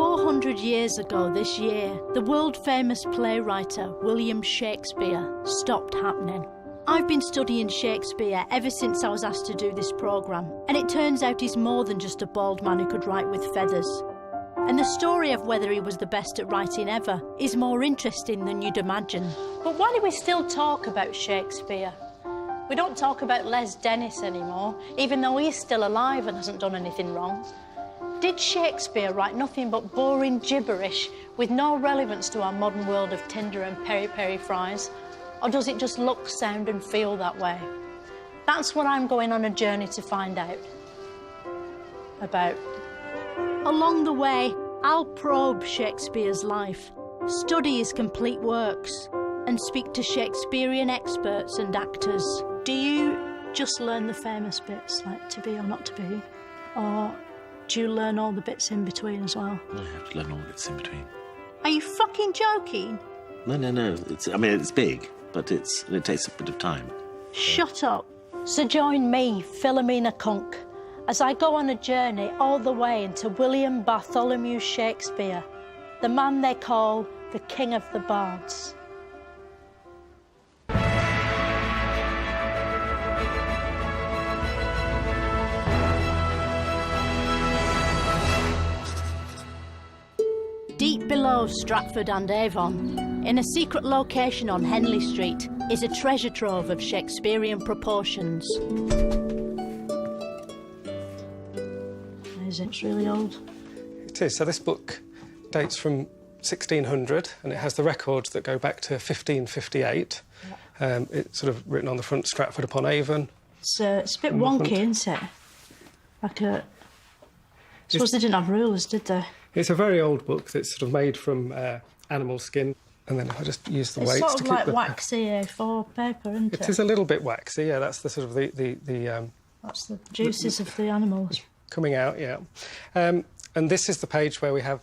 400 years ago this year, the world-famous playwright William Shakespeare stopped happening. I've been studying Shakespeare ever since I was asked to do this programme, and it turns out he's more than just a bald man who could write with feathers. And the story of whether he was the best at writing ever is more interesting than you'd imagine. But why do we still talk about Shakespeare? We don't talk about Les Dennis anymore, even though he's still alive and hasn't done anything wrong. Did Shakespeare write nothing but boring gibberish with no relevance to our modern world of Tinder and peri-peri fries? Or does it just look, sound and feel that way? That's what I'm going on a journey to find out about. Along the way, I'll probe Shakespeare's life, study his complete works, and speak to Shakespearean experts and actors. Do you just learn the famous bits, like to be or not to be? Or do you learn all the bits in between as well? I have to learn all the bits in between. Are you fucking joking? No. It's big, but it takes a bit of time. Shut up. So join me, Philomena Cunk, as I go on a journey all the way into William Bartholomew Shakespeare, the man they call the King of the Bards. Deep below Stratford-upon-Avon, in a secret location on Henley Street, is a treasure trove of Shakespearean proportions. It's really old. It is. So this book dates from 1600 and it has the records that go back to 1558. Yeah. It's sort of written on the front, Stratford-upon-Avon. It's a bit wonky, isn't it? I suppose they didn't have rulers, did they? It's a very old book that's sort of made from animal skin, and then I just use the weights to keep It's sort of like waxy A4 paper, isn't it? It is a little bit waxy, yeah. That's the sort of the that's the juices of the animals coming out, yeah. And this is the page where we have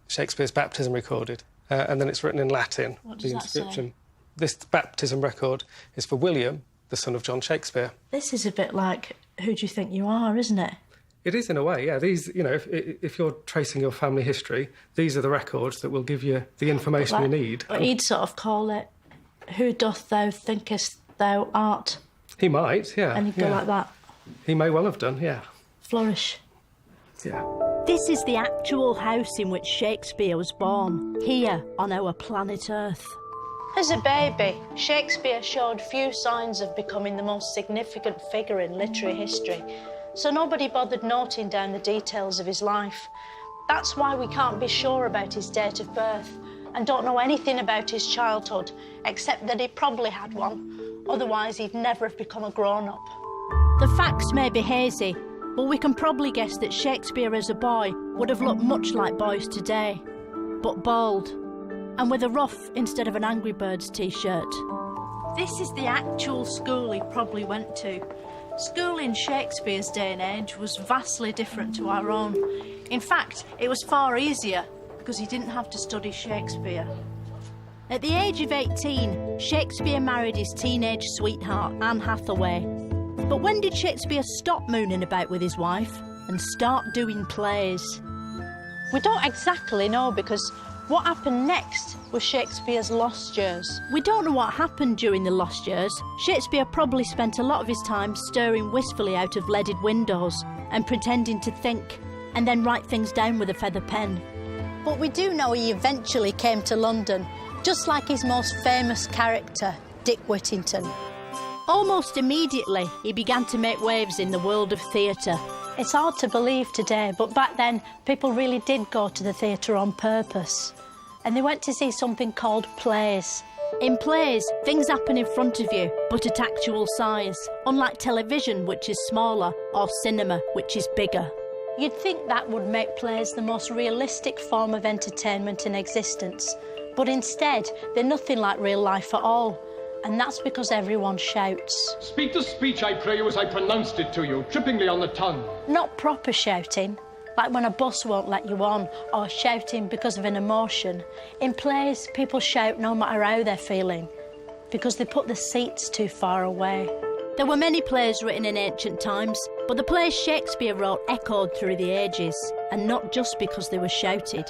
Shakespeare's baptism recorded, and then it's written in Latin. What does the that inscription. say? This baptism record is for William, the son of John Shakespeare. This is a bit like Who Do You Think You Are, isn't it? It is, in a way, yeah. These, you know, if you're tracing your family history, these are the records that will give you the information you need. But he'd sort of call it, Who doth thou thinkest thou art? He might, yeah. And he'd go like that. He may well have done, yeah. Flourish. Yeah. This is the actual house in which Shakespeare was born, here on our planet Earth. As a baby, Shakespeare showed few signs of becoming the most significant figure in literary history, so nobody bothered noting down the details of his life. That's why we can't be sure about his date of birth and don't know anything about his childhood, except that he probably had one. Otherwise, he'd never have become a grown-up. The facts may be hazy, but we can probably guess that Shakespeare as a boy would have looked much like boys today, but bald, and with a ruff instead of an Angry Birds t-shirt. This is the actual school he probably went to. School in Shakespeare's day and age was vastly different to our own. In fact, it was far easier because he didn't have to study Shakespeare. At the age of 18, Shakespeare married his teenage sweetheart, Anne Hathaway. But when did Shakespeare stop mooning about with his wife and start doing plays? We don't exactly know because what happened next was Shakespeare's lost years. We don't know what happened during the lost years. Shakespeare probably spent a lot of his time staring wistfully out of leaded windows and pretending to think, and then write things down with a feather pen. But we do know he eventually came to London, just like his most famous character, Dick Whittington. Almost immediately, he began to make waves in the world of theatre. It's hard to believe today, but back then, people really did go to the theatre on purpose. And they went to see something called plays. In plays, things happen in front of you, but at actual size, unlike television, which is smaller, or cinema, which is bigger. You'd think that would make plays the most realistic form of entertainment in existence, but instead, they're nothing like real life at all. And that's because everyone shouts. Speak the speech, I pray you, as I pronounced it to you, trippingly on the tongue. Not proper shouting, like when a bus won't let you on, or shouting because of an emotion. In plays, people shout no matter how they're feeling, because they put the seats too far away. There were many plays written in ancient times, but the plays Shakespeare wrote echoed through the ages, and not just because they were shouted.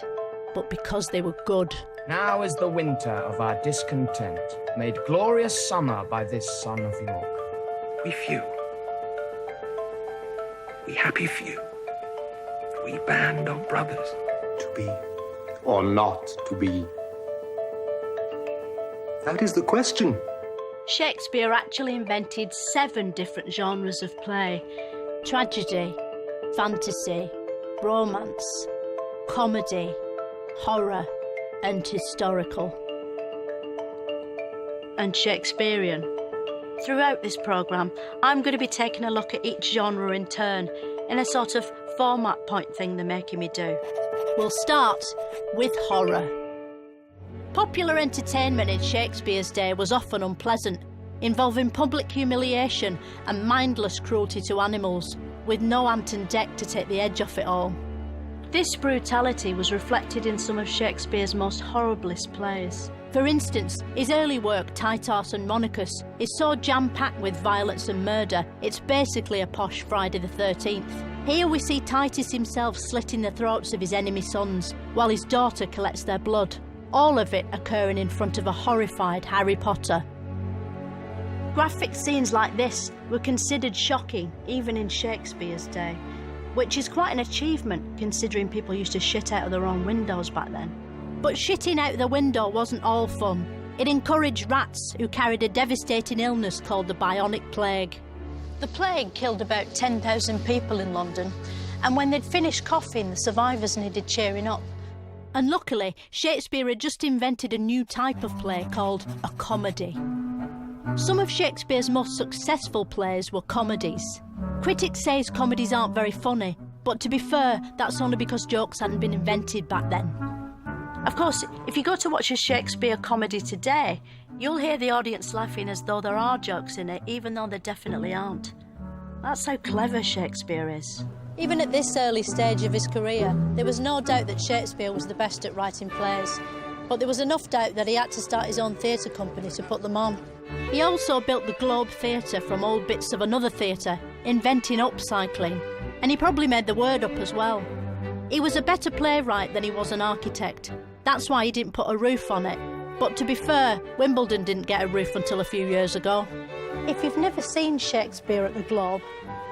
but because they were good. Now is the winter of our discontent, made glorious summer by this son of York. We few. We happy few. We band of brothers. To be or not to be? That is the question. Shakespeare actually invented 7 different genres of play: tragedy, fantasy, romance, comedy, horror, and historical. And Shakespearean. Throughout this programme, I'm going to be taking a look at each genre in turn, in a sort of format point thing they're making me do. We'll start with horror. Popular entertainment in Shakespeare's day was often unpleasant, involving public humiliation and mindless cruelty to animals, with no ant and deck to take the edge off it all. This brutality was reflected in some of Shakespeare's most horriblest plays. For instance, his early work, Titus and Monachus, is so jam-packed with violence and murder, it's basically a posh Friday the 13th. Here we see Titus himself slitting the throats of his enemy sons, while his daughter collects their blood. All of it occurring in front of a horrified Harry Potter. Graphic scenes like this were considered shocking even in Shakespeare's day, which is quite an achievement considering people used to shit out of their own windows back then. But shitting out the window wasn't all fun. It encouraged rats who carried a devastating illness called the Bionic Plague. The plague killed about 10,000 people in London, and when they'd finished coughing, the survivors needed cheering up. And luckily, Shakespeare had just invented a new type of play called a comedy. Some of Shakespeare's most successful plays were comedies. Critics say his comedies aren't very funny, but to be fair, that's only because jokes hadn't been invented back then. Of course, if you go to watch a Shakespeare comedy today, you'll hear the audience laughing as though there are jokes in it, even though there definitely aren't. That's how clever Shakespeare is. Even at this early stage of his career, there was no doubt that Shakespeare was the best at writing plays, but there was enough doubt that he had to start his own theatre company to put them on. He also built the Globe Theatre from old bits of another theatre, inventing upcycling, and he probably made the word up as well. He was a better playwright than he was an architect. That's why he didn't put a roof on it. But to be fair, Wimbledon didn't get a roof until a few years ago. If you've never seen Shakespeare at the Globe,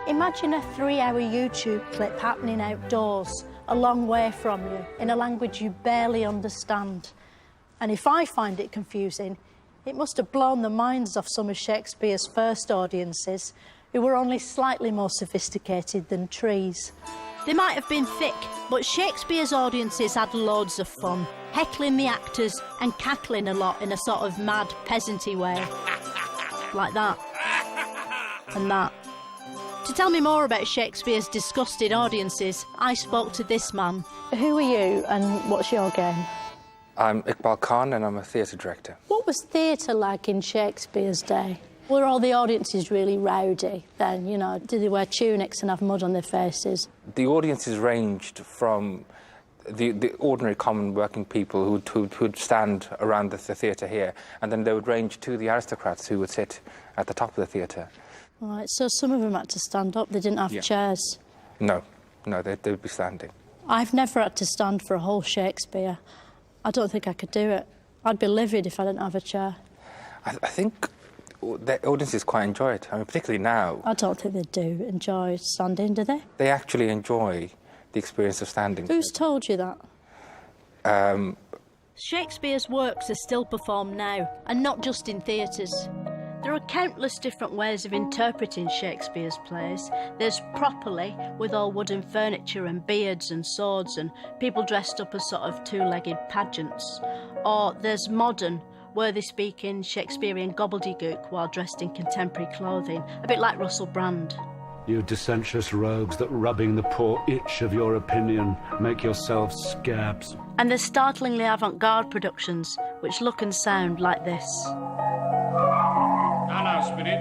imagine a 3-hour YouTube clip happening outdoors, a long way from you, in a language you barely understand. And if I find it confusing, it must have blown the minds off some of Shakespeare's first audiences, who were only slightly more sophisticated than trees. They might have been thick, but Shakespeare's audiences had loads of fun, heckling the actors and cackling a lot in a sort of mad, peasanty way. Like that. And that. To tell me more about Shakespeare's disgusted audiences, I spoke to this man. Who are you and what's your game? I'm Iqbal Khan and I'm a theatre director. What was theatre like in Shakespeare's day? Were all the audiences really rowdy then, you know? Did they wear tunics and have mud on their faces? The audiences ranged from the ordinary common working people who'd stand around the theatre here, and then they would range to the aristocrats who would sit at the top of the theatre. Right, so some of them had to stand up, they didn't have chairs? No, they would be standing. I've never had to stand for a whole Shakespeare. I don't think I could do it. I'd be livid if I didn't have a chair. I think the audiences quite enjoy it. I mean, particularly now. I don't think they do enjoy standing, do they? They actually enjoy the experience of standing. Who's told you that? Shakespeare's works are still performed now, and not just in theatres. There are countless different ways of interpreting Shakespeare's plays. There's properly, with all wooden furniture and beards and swords and people dressed up as sort of two-legged pageants. Or there's modern, where they speak in Shakespearean gobbledygook while dressed in contemporary clothing, a bit like Russell Brand. You dissentious rogues that rubbing the poor itch of your opinion make yourselves scabs. And there's startlingly avant-garde productions which look and sound like this. Now, Spirit,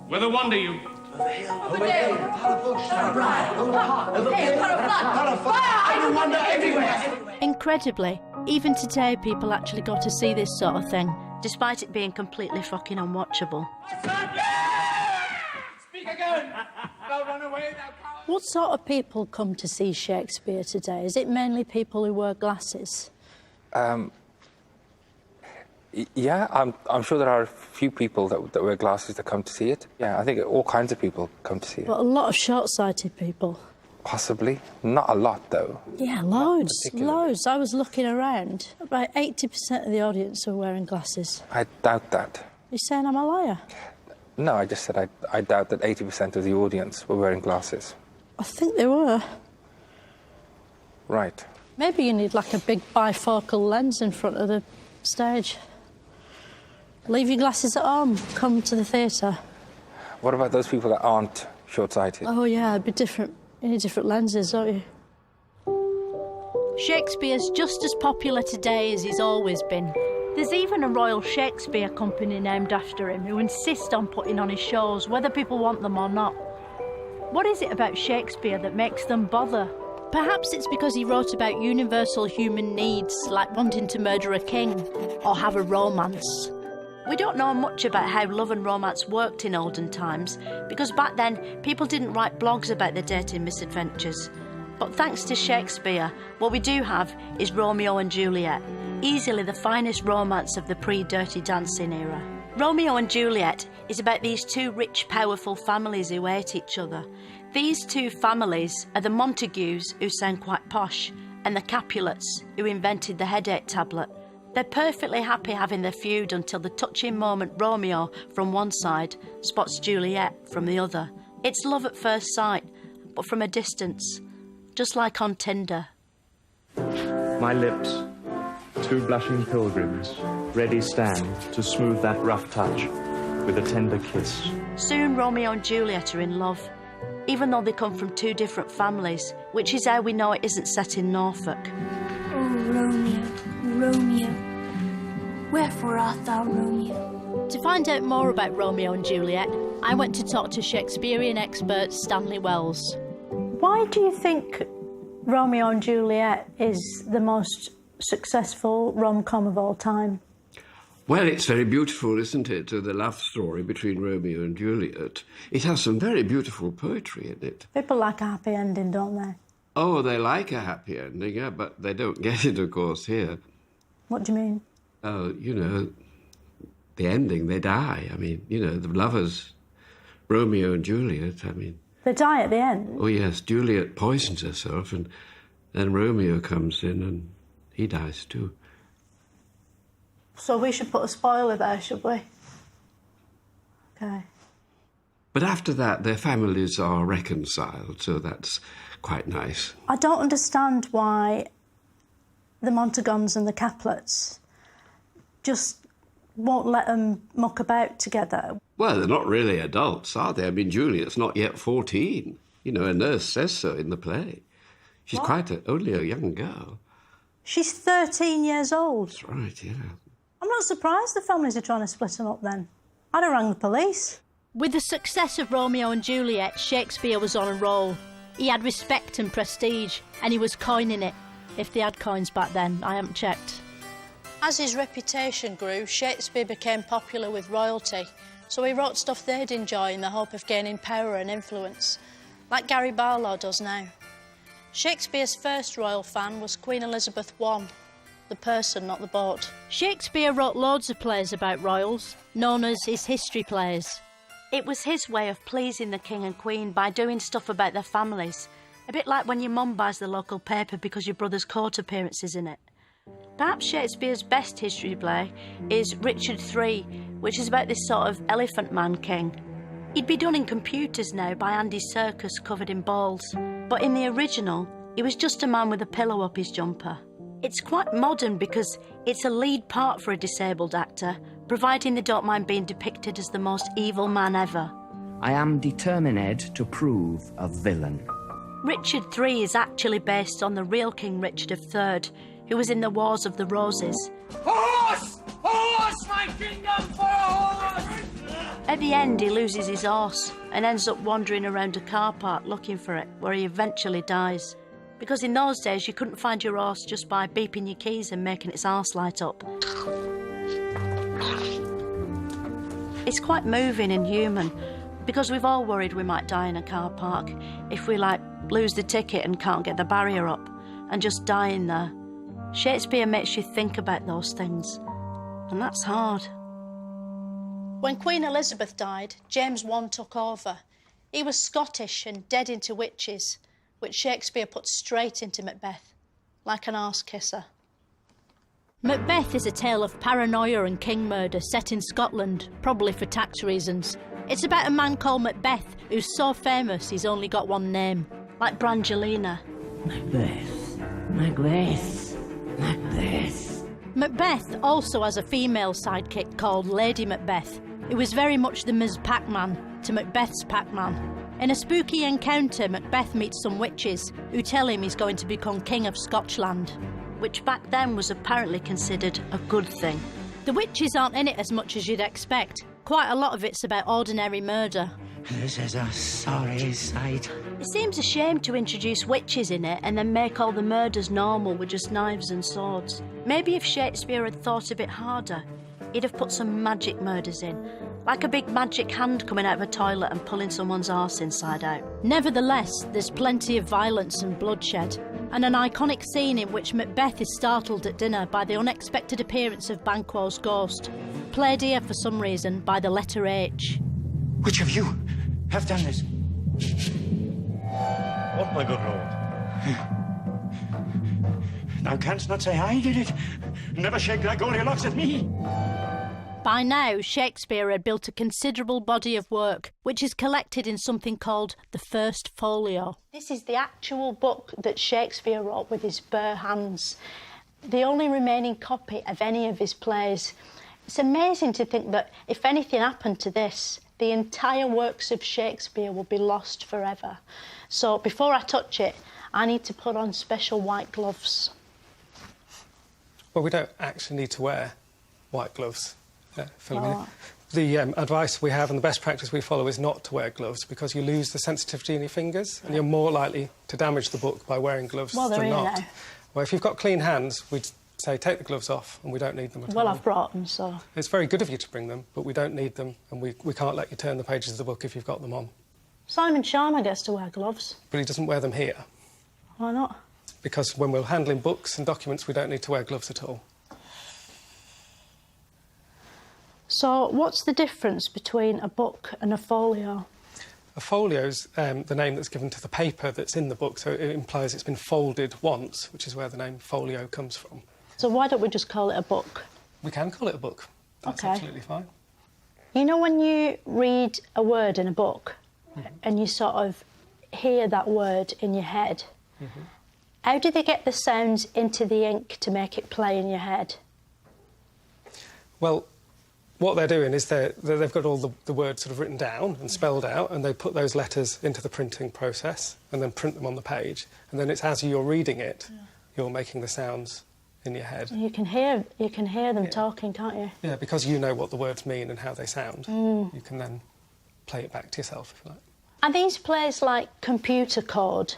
whither wander you? Over hill, over hill, over bush, over briar, over park, over hill, over flood, over fire, I will wander everywhere. Incredibly, even today people actually go to see this sort of thing, despite it being completely fucking unwatchable. Speak again! Don't run away, thou coward! What sort of people come to see Shakespeare today? Is it mainly people who wear glasses? Yeah, I'm sure there are a few people that wear glasses that come to see it. Yeah, I think all kinds of people come to see it. But a lot of short-sighted people. Possibly. Not a lot, though. Yeah, loads. I was looking around. About 80% of the audience are wearing glasses. I doubt that. You saying I'm a liar? No, I just said I doubt that 80% of the audience were wearing glasses. I think they were. Right. Maybe you need, like, a big bifocal lens in front of the stage. Leave your glasses at home. Come to the theatre. What about those people that aren't short-sighted? Oh, yeah, it'd be different. You need different lenses, don't you? Shakespeare's just as popular today as he's always been. There's even a Royal Shakespeare Company named after him who insist on putting on his shows, whether people want them or not. What is it about Shakespeare that makes them bother? Perhaps it's because he wrote about universal human needs, like wanting to murder a king or have a romance. We don't know much about how love and romance worked in olden times, because back then people didn't write blogs about their dating misadventures. But thanks to Shakespeare, what we do have is Romeo and Juliet, easily the finest romance of the pre-Dirty Dancing era. Romeo and Juliet is about these two rich, powerful families who hate each other. These two families are the Montagues, who sound quite posh, and the Capulets, who invented the headache tablet. They're perfectly happy having their feud until the touching moment Romeo, from one side, spots Juliet from the other. It's love at first sight, but from a distance, just like on Tinder. My lips, two blushing pilgrims, ready stand to smooth that rough touch with a tender kiss. Soon Romeo and Juliet are in love, even though they come from two different families, which is how we know it isn't set in Norfolk. Oh, Romeo, Romeo, wherefore art thou Romeo? To find out more about Romeo and Juliet, I went to talk to Shakespearean expert Stanley Wells. Why do you think Romeo and Juliet is the most successful rom-com of all time? Well, it's very beautiful, isn't it? The love story between Romeo and Juliet. It has some very beautiful poetry in it. People like a happy ending, don't they? Oh, they like a happy ending, yeah, but they don't get it, of course, here. What do you mean? Oh, you know, the ending, they die. I mean, you know, the lovers, Romeo and Juliet, I mean... They die at the end? Oh, yes, Juliet poisons herself, and then Romeo comes in and he dies too. So we should put a spoiler there, should we? OK. But after that, their families are reconciled, so that's quite nice. I don't understand why the Montagons and the Capulets just won't let them muck about together. Well, they're not really adults, are they? I mean, Juliet's not yet 14. You know, a nurse says so in the play. She's only a young girl. She's 13 years old. That's right, yeah. I'm not surprised the families are trying to split them up then. I'd have rang the police. With the success of Romeo and Juliet, Shakespeare was on a roll. He had respect and prestige, and he was coining it. If they had coins back then, I haven't checked. As his reputation grew, Shakespeare became popular with royalty, so he wrote stuff they'd enjoy in the hope of gaining power and influence, like Gary Barlow does now. Shakespeare's first royal fan was Queen Elizabeth I, the person, not the boat. Shakespeare wrote loads of plays about royals, known as his history plays. It was his way of pleasing the king and queen by doing stuff about their families, a bit like when your mum buys the local paper because your brother's court appearance is in it. Perhaps Shakespeare's best history play is Richard III, which is about this sort of elephant man king. He'd be done in computers now by Andy Serkis covered in balls, but in the original, he was just a man with a pillow up his jumper. It's quite modern because it's a lead part for a disabled actor, providing they don't mind being depicted as the most evil man ever. I am determined to prove a villain. Richard III is actually based on the real King Richard III, who was in the Wars of the Roses. Horse! Horse, my kingdom for a horse! At the end, he loses his horse and ends up wandering around a car park looking for it, where he eventually dies. Because in those days, you couldn't find your horse just by beeping your keys and making its arse light up. It's quite moving and human, because we've all worried we might die in a car park if we, lose the ticket and can't get the barrier up, and just die in there. Shakespeare makes you think about those things, and that's hard. When Queen Elizabeth died, James I took over. He was Scottish and dead into witches, which Shakespeare put straight into Macbeth, like an arse kisser. Macbeth is a tale of paranoia and king murder set in Scotland, probably for tax reasons. It's about a man called Macbeth who's so famous he's only got one name, like Brangelina. Macbeth, Macbeth, Macbeth. Macbeth also has a female sidekick called Lady Macbeth, who is very much the Ms. Pac-Man to Macbeth's Pac-Man. In a spooky encounter, Macbeth meets some witches who tell him he's going to become King of Scotland, which back then was apparently considered a good thing. The witches aren't in it as much as you'd expect. Quite a lot of it's about ordinary murder. This is a sorry sight. It seems a shame to introduce witches in it and then make all the murders normal with just knives and swords. Maybe if Shakespeare had thought a bit harder, he'd have put some magic murders in, like a big magic hand coming out of a toilet and pulling someone's arse inside out. Nevertheless, there's plenty of violence and bloodshed, and an iconic scene in which Macbeth is startled at dinner by the unexpected appearance of Banquo's ghost, played here for some reason by the letter H. Which of you have done this? What, my good lord? Thou canst not say I did it. Never shake thy Goldilocks at me. By now, Shakespeare had built a considerable body of work, which is collected in something called the First Folio. This is the actual book that Shakespeare wrote with his bare hands, the only remaining copy of any of his plays. It's amazing to think that if anything happened to this, the entire works of Shakespeare will be lost forever. So before I touch it, I need to put on special white gloves. Well, we don't actually need to wear white gloves, Philomena. Oh. The advice we have and the best practice we follow is not to wear gloves because you lose the sensitivity in your fingers and you're more likely to damage the book by wearing gloves than not. Now. Well, if you've got clean hands, we'd say take the gloves off and we don't need them at all. Well, I've brought them, so... It's very good of you to bring them, but we don't need them and we can't let you turn the pages of the book if you've got them on. Simon Sharma gets to wear gloves. But he doesn't wear them here. Why not? Because when we're handling books and documents, we don't need to wear gloves at all. So what's the difference between a book and a folio? A folio's the name that's given to the paper that's in the book, so it implies it's been folded once, which is where the name folio comes from. So why don't we just call it a book? We can call it a book. That's absolutely fine. You know when you read a word in a book and you sort of hear that word in your head, how do they get the sounds into the ink to make it play in your head? Well, what they're doing is they've got all the words sort of written down and spelled out, and they put those letters into the printing process and then print them on the page. And then it's as you're reading it, you're making the sounds in your head. You can hear them talking, can't you? Yeah, because you know what the words mean and how they sound. You can then play it back to yourself, if you like. Are these plays like computer code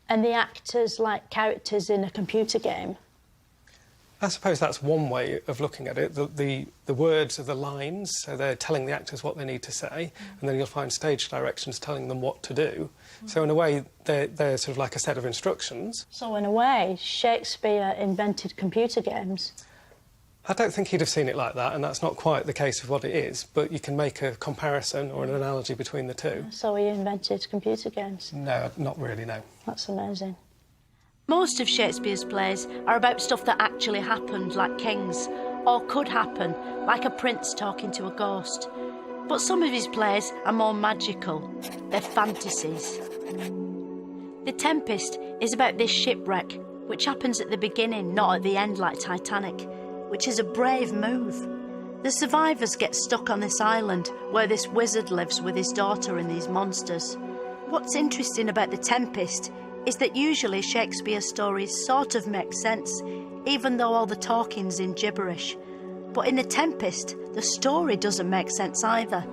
and the actors like characters in a computer game? I suppose that's one way of looking at it. The words are the lines, so they're telling the actors what they need to say, and then you'll find stage directions telling them what to do. So in a way, they're sort of like a set of instructions. So in a way, Shakespeare invented computer games. I don't think he'd have seen it like that, and that's not quite the case of what it is, but you can make a comparison or an analogy between the two. So he invented computer games? No, not really, no. That's amazing. Most of Shakespeare's plays are about stuff that actually happened, like Kings, or could happen, like a prince talking to a ghost. But some of his plays are more magical. They're fantasies. The Tempest is about this shipwreck, which happens at the beginning, not at the end like Titanic, which is a brave move. The survivors get stuck on this island where this wizard lives with his daughter and these monsters. What's interesting about The Tempest is that usually Shakespeare's stories sort of make sense, even though all the talking's in gibberish. But in The Tempest, the story doesn't make sense either.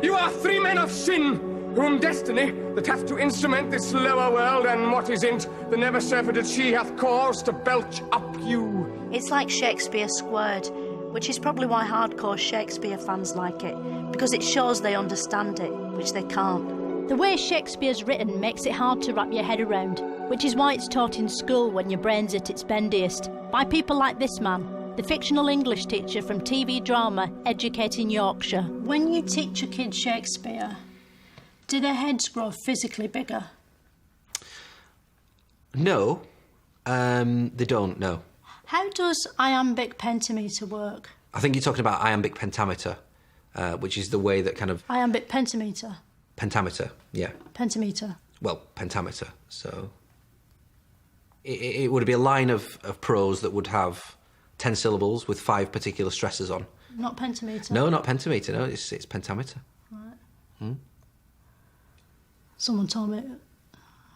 You are three men of sin, whom destiny, that hath to instrument this lower world and what is in't, the never surfeited she hath caused to belch up you. It's like Shakespeare squared, which is probably why hardcore Shakespeare fans like it, because it shows they understand it, which they can't. The way Shakespeare's written makes it hard to wrap your head around, which is why it's taught in school when your brain's at its bendiest, by people like this man, the fictional English teacher from TV drama Educating Yorkshire. When you teach your kids Shakespeare, do their heads grow physically bigger? No, they don't, no. How does iambic pentameter work? I think you're talking about iambic pentameter, which is the way that kind of... Iambic pentameter? Pentameter, yeah. Pentameter. Well, pentameter, so... It would be a line of prose that would have 10 syllables with 5 particular stresses on. Not pentameter? No, not pentameter, no, it's pentameter. Right. Hmm? Someone told me I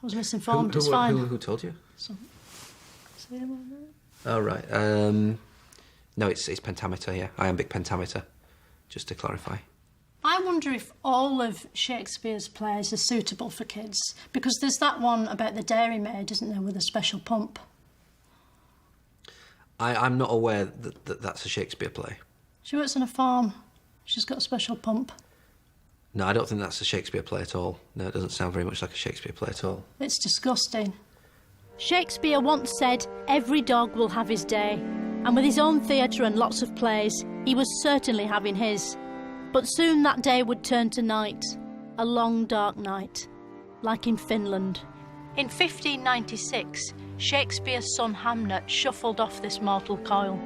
was misinformed. It's fine. Who told you? Say about that? Oh, right. No, it's pentameter, yeah. Iambic pentameter, just to clarify. I wonder if all of Shakespeare's plays are suitable for kids, because there's that one about the dairymaid, isn't there, with a special pump? I'm not aware that that's a Shakespeare play. She works on a farm. She's got a special pump. No, I don't think that's a Shakespeare play at all. No, it doesn't sound very much like a Shakespeare play at all. It's disgusting. Shakespeare once said, every dog will have his day. And with his own theatre and lots of plays, he was certainly having his. But soon that day would turn to night, a long dark night, like in Finland. In 1596, Shakespeare's son Hamlet shuffled off this mortal coil.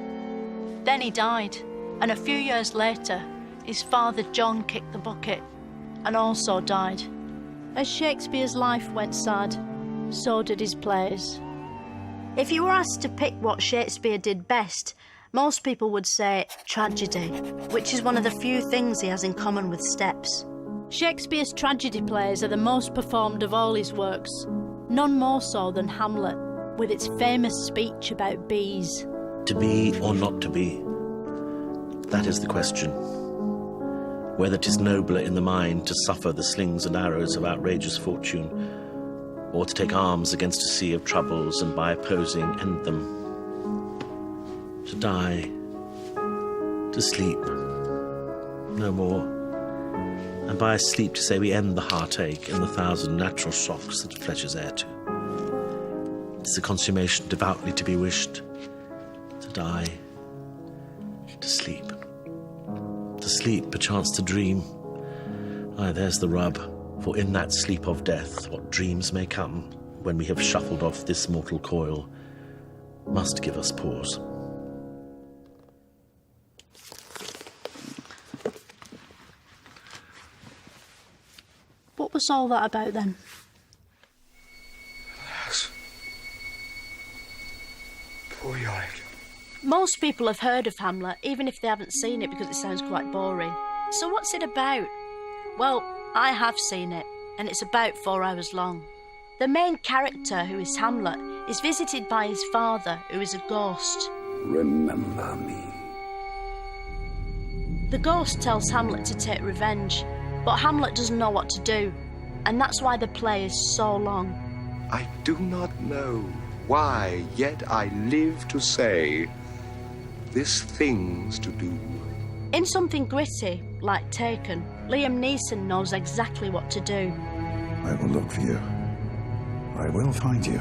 Then he died, and a few years later, his father John kicked the bucket and also died. As Shakespeare's life went sad, so did his plays. If you were asked to pick what Shakespeare did best, most people would say tragedy, which is one of the few things he has in common with Steps. Shakespeare's tragedy plays are the most performed of all his works, none more so than Hamlet, with its famous speech about bees. To be or not to be, that is the question. Whether 'tis nobler in the mind to suffer the slings and arrows of outrageous fortune, or to take arms against a sea of troubles and by opposing end them. To die, to sleep, no more, and by sleep to say we end the heartache and the thousand natural shocks that flesh is heir to. 'Tis a consummation devoutly to be wished, to die, to sleep perchance to dream. Aye, there's the rub, for in that sleep of death what dreams may come, when we have shuffled off this mortal coil, must give us pause. What was all that about then? Relax. Poor Yorick. Most people have heard of Hamlet, even if they haven't seen it, because it sounds quite boring. So what's it about? Well, I have seen it, and it's about 4 hours long. The main character, who is Hamlet, is visited by his father, who is a ghost. Remember me. The ghost tells Hamlet to take revenge, but Hamlet doesn't know what to do, and that's why the play is so long. I do not know why, yet I live to say this thing's to do. In something gritty, like Taken, Liam Neeson knows exactly what to do. I will look for you. I will find you.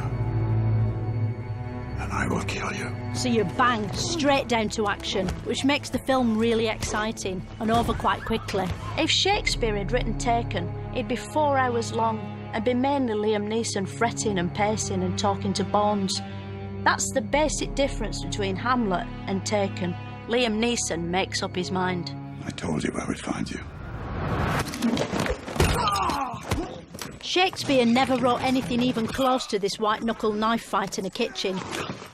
And I will kill you. So you bang straight down to action, which makes the film really exciting and over quite quickly. If Shakespeare had written Taken, it'd be 4 hours long and be mainly Liam Neeson fretting and pacing and talking to bones. That's the basic difference between Hamlet and Taken. Liam Neeson makes up his mind. I told you I would find you. Shakespeare never wrote anything even close to this white-knuckle knife fight in a kitchen.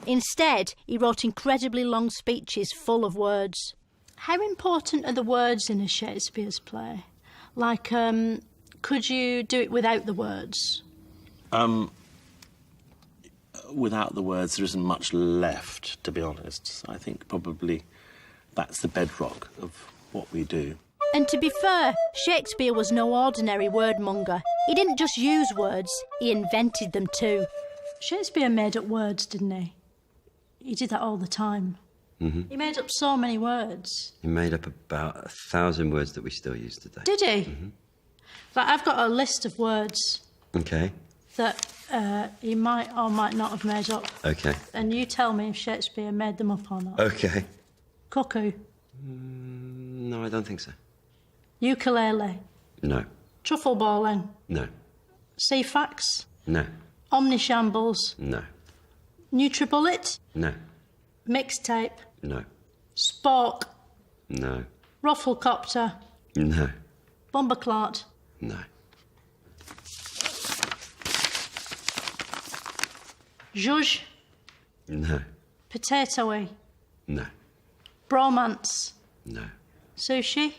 Instead, he wrote incredibly long speeches full of words. How important are the words in a Shakespeare's play? Like, could you do it without the words? Without the words, there isn't much left, to be honest. I think probably that's the bedrock of what we do. And to be fair, Shakespeare was no ordinary wordmonger. He didn't just use words, he invented them too. Shakespeare made up words, didn't he? He did that all the time. Mm-hmm. He made up so many words. He made up about 1,000 words that we still use today. Did he? Mm-hmm. But I've got a list of words Okay. that he might or might not have made up. Okay. And you tell me if Shakespeare made them up or not. Okay. Cuckoo. No, I don't think so. Ukulele. No. Truffle balling. No. Ceefax. No. Omnishambles. No. Nutribullet. No. Mixtape. No. Spork. No. Rufflecopter. No. Bumberclart. No. Zhuzh. No. Potatoey. No. Bromance. No. Sushi.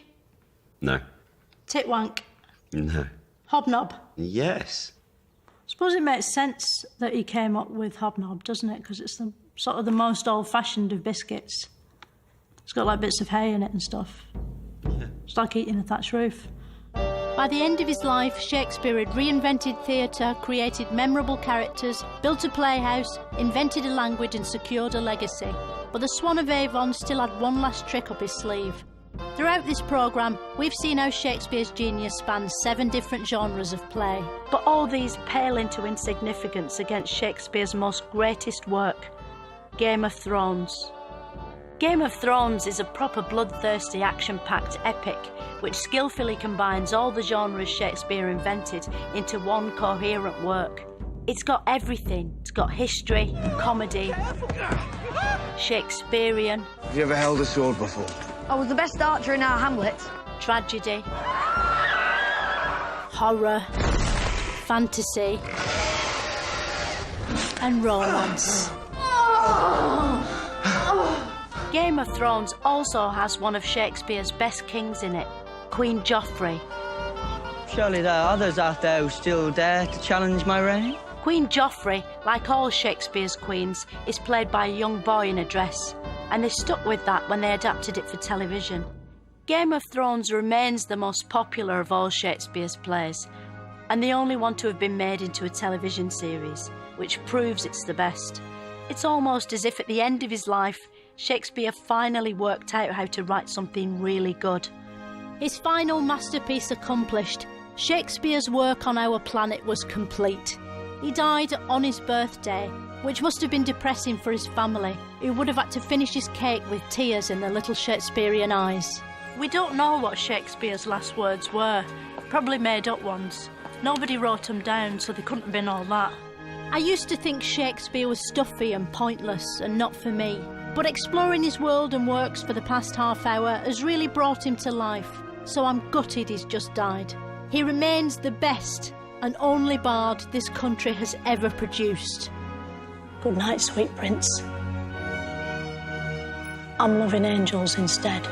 No. Titwank. No. Hobnob. Yes. Suppose it makes sense that he came up with hobnob, doesn't it? Because it's the sort of the most old-fashioned of biscuits. It's got like bits of hay in it and stuff. Yeah. It's like eating a thatched roof. By the end of his life, Shakespeare had reinvented theatre, created memorable characters, built a playhouse, invented a language and secured a legacy. But the Swan of Avon still had one last trick up his sleeve. Throughout this programme, we've seen how Shakespeare's genius spans 7 different genres of play. But all these pale into insignificance against Shakespeare's most greatest work, Game of Thrones. Game of Thrones is a proper bloodthirsty, action-packed epic which skillfully combines all the genres Shakespeare invented into one coherent work. It's got everything. It's got history, comedy, Shakespearean. Have you ever held a sword before? I was the best archer in our hamlet. Tragedy, horror, fantasy, and romance. Game of Thrones also has one of Shakespeare's best kings in it, Queen Joffrey. Surely there are others out there who still dare to challenge my reign? Queen Joffrey, like all Shakespeare's queens, is played by a young boy in a dress, and they stuck with that when they adapted it for television. Game of Thrones remains the most popular of all Shakespeare's plays, and the only one to have been made into a television series, which proves it's the best. It's almost as if at the end of his life, Shakespeare finally worked out how to write something really good. His final masterpiece accomplished, Shakespeare's work on our planet was complete. He died on his birthday, which must have been depressing for his family, who would have had to finish his cake with tears in their little Shakespearean eyes. We don't know what Shakespeare's last words were. Probably made up ones. Nobody wrote them down, so they couldn't have been all that. I used to think Shakespeare was stuffy and pointless and not for me. But exploring his world and works for the past half hour has really brought him to life, so I'm gutted he's just died. He remains the best and only bard this country has ever produced. Good night, sweet prince. I'm loving angels instead.